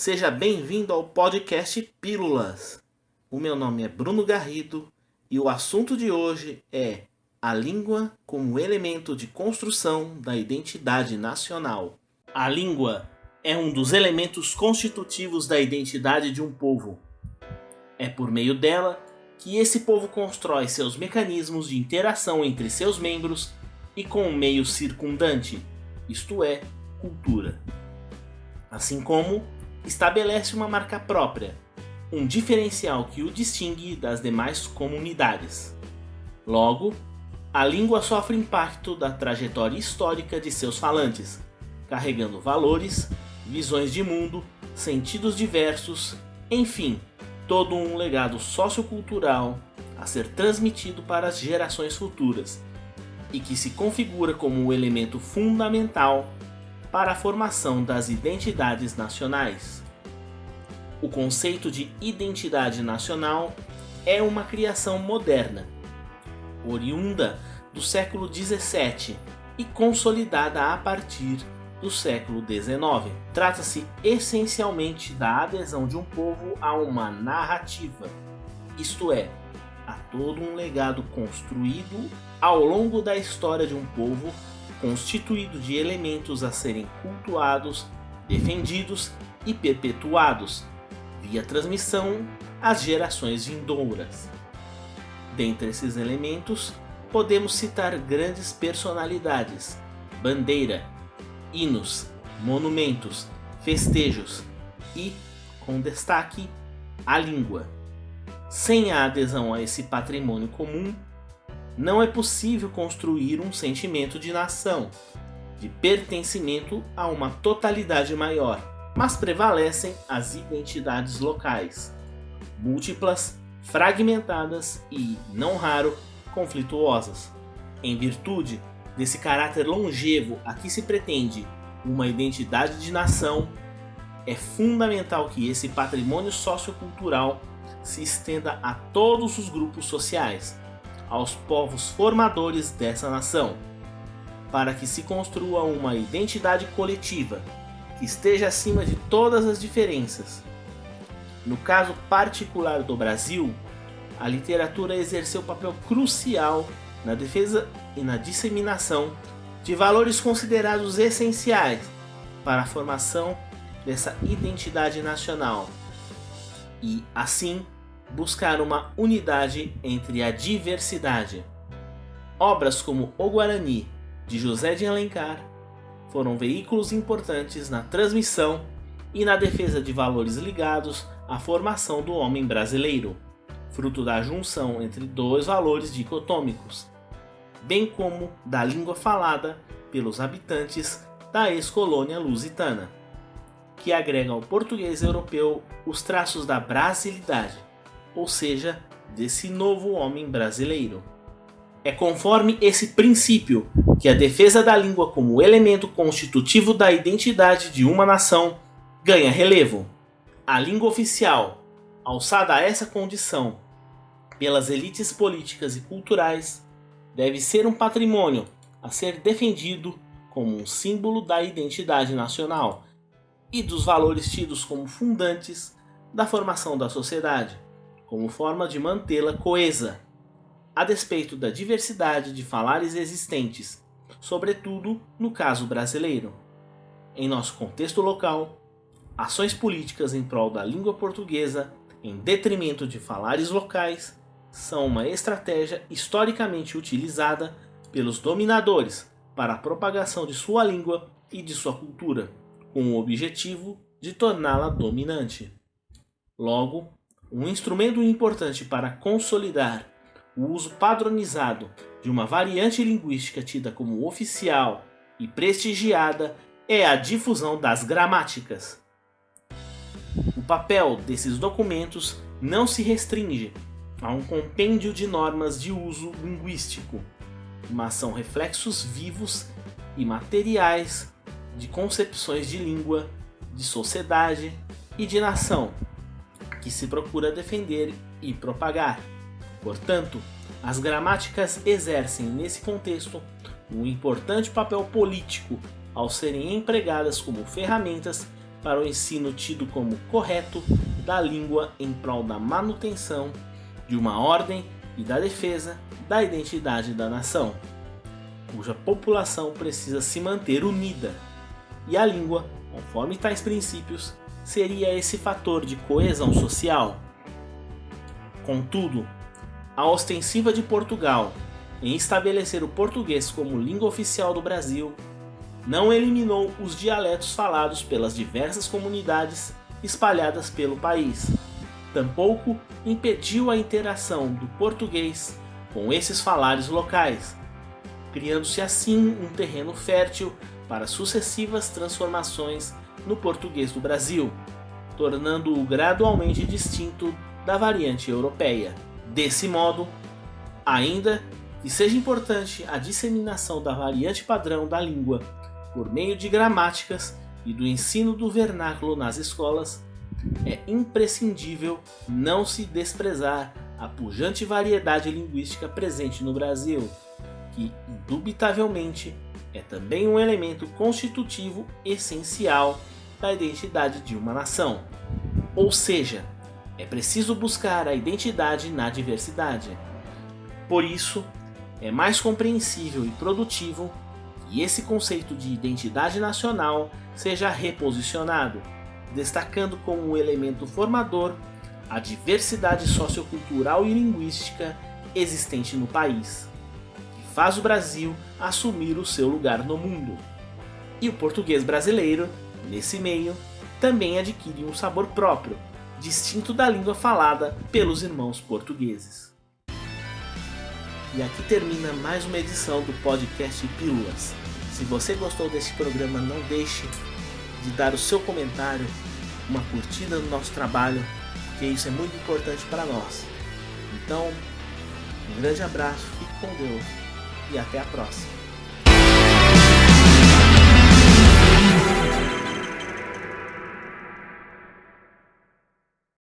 Seja bem-vindo ao podcast Pílulas. O meu nome é Bruno Garrido e o assunto de hoje é a língua como elemento de construção da identidade nacional. A língua é um dos elementos constitutivos da identidade de um povo. É por meio dela que esse povo constrói seus mecanismos de interação entre seus membros e com o meio circundante, isto é, cultura. Assim como estabelece uma marca própria, um diferencial que o distingue das demais comunidades. Logo, a língua sofre impacto da trajetória histórica de seus falantes, carregando valores, visões de mundo, sentidos diversos, enfim, todo um legado sociocultural a ser transmitido para as gerações futuras e que se configura como um elemento fundamental para a formação das identidades nacionais. O conceito de identidade nacional é uma criação moderna, oriunda do século XVII e consolidada a partir do século XIX. Trata-se essencialmente da adesão de um povo a uma narrativa, isto é, a todo um legado construído ao longo da história de um povo, constituído de elementos a serem cultuados, defendidos e perpetuados, via transmissão às gerações vindouras. Dentre esses elementos, podemos citar grandes personalidades, bandeira, hinos, monumentos, festejos e, com destaque, a língua. Sem a adesão a esse patrimônio comum, não é possível construir um sentimento de nação, de pertencimento a uma totalidade maior, mas prevalecem as identidades locais, múltiplas, fragmentadas e, não raro, conflituosas. Em virtude desse caráter longevo a que se pretende uma identidade de nação, é fundamental que esse patrimônio sociocultural se estenda a todos os grupos sociais, aos povos formadores dessa nação, para que se construa uma identidade coletiva que esteja acima de todas as diferenças. No caso particular do Brasil, a literatura exerceu papel crucial na defesa e na disseminação de valores considerados essenciais para a formação dessa identidade nacional e, assim, buscar uma unidade entre a diversidade. Obras como O Guarani, de José de Alencar, foram veículos importantes na transmissão e na defesa de valores ligados à formação do homem brasileiro, fruto da junção entre dois valores dicotômicos, bem como da língua falada pelos habitantes da ex-colônia lusitana, que agrega ao português europeu os traços da brasilidade, ou seja, desse novo homem brasileiro. É conforme esse princípio que a defesa da língua como elemento constitutivo da identidade de uma nação ganha relevo. A língua oficial, alçada a essa condição pelas elites políticas e culturais, deve ser um patrimônio a ser defendido como um símbolo da identidade nacional e dos valores tidos como fundantes da formação da sociedade, como forma de mantê-la coesa, a despeito da diversidade de falares existentes, sobretudo no caso brasileiro. Em nosso contexto local, ações políticas em prol da língua portuguesa, em detrimento de falares locais, são uma estratégia historicamente utilizada pelos dominadores para a propagação de sua língua e de sua cultura, com o objetivo de torná-la dominante. Logo, um instrumento importante para consolidar o uso padronizado de uma variante linguística tida como oficial e prestigiada é a difusão das gramáticas. O papel desses documentos não se restringe a um compêndio de normas de uso linguístico, mas são reflexos vivos e materiais de concepções de língua, de sociedade e de nação, que se procura defender e propagar. Portanto, as gramáticas exercem nesse contexto um importante papel político ao serem empregadas como ferramentas para o ensino tido como correto da língua em prol da manutenção de uma ordem e da defesa da identidade da nação, cuja população precisa se manter unida, e a língua, conforme tais princípios, seria esse fator de coesão social. Contudo, a ostensiva de Portugal em estabelecer o português como língua oficial do Brasil não eliminou os dialetos falados pelas diversas comunidades espalhadas pelo país. Tampouco impediu a interação do português com esses falares locais, criando-se assim um terreno fértil para sucessivas transformações no português do Brasil, tornando-o gradualmente distinto da variante europeia. Desse modo, ainda que seja importante a disseminação da variante padrão da língua por meio de gramáticas e do ensino do vernáculo nas escolas, é imprescindível não se desprezar a pujante variedade linguística presente no Brasil, que indubitavelmente é também um elemento constitutivo essencial da identidade de uma nação. Ou seja, é preciso buscar a identidade na diversidade. Por isso, é mais compreensível e produtivo que esse conceito de identidade nacional seja reposicionado, destacando como um elemento formador a diversidade sociocultural e linguística existente no país, que faz o Brasil assumir o seu lugar no mundo. E o português brasileiro, nesse meio, também adquire um sabor próprio, distinto da língua falada pelos irmãos portugueses. E aqui termina mais uma edição do podcast Pílulas. Se você gostou desse programa, não deixe de dar o seu comentário, uma curtida no nosso trabalho, porque isso é muito importante para nós. Então, um grande abraço, fique com Deus e até a próxima.